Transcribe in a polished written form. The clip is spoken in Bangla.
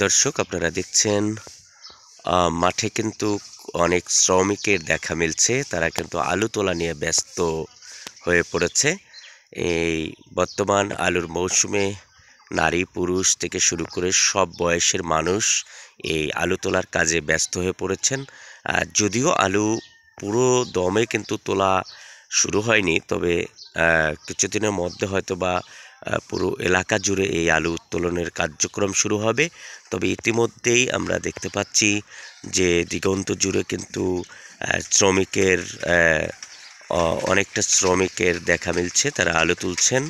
দর্শক আপনারা দেখছেন মাঠে কিন্তু অনেক শ্রমিকের দেখা মিলছে। তারা কিন্তু আলু তোলা নিয়ে ব্যস্ত হয়ে পড়েছে। এই বর্তমান আলুর মৌসুমে নারী পুরুষ থেকে শুরু করে সব বয়সের মানুষ এই আলু তোলার কাজে ব্যস্ত হয়ে পড়েছেন। যদিও আলু পুরো দমে কিন্তু তোলা শুরু হয়নি, তবে কিছুদিনের মধ্যে হয়তোবা পুরো এলাকা জুড়ে এই আলু উত্তোলনের কার্যক্রম শুরু হবে। তবে ইতিমধ্যেই আমরা দেখতে পাচ্ছি যে দিগন্ত জুড়ে কিন্তু শ্রমিকের অনেকটা শ্রমিকের দেখা মিলছে, তারা আলু তুলছেন।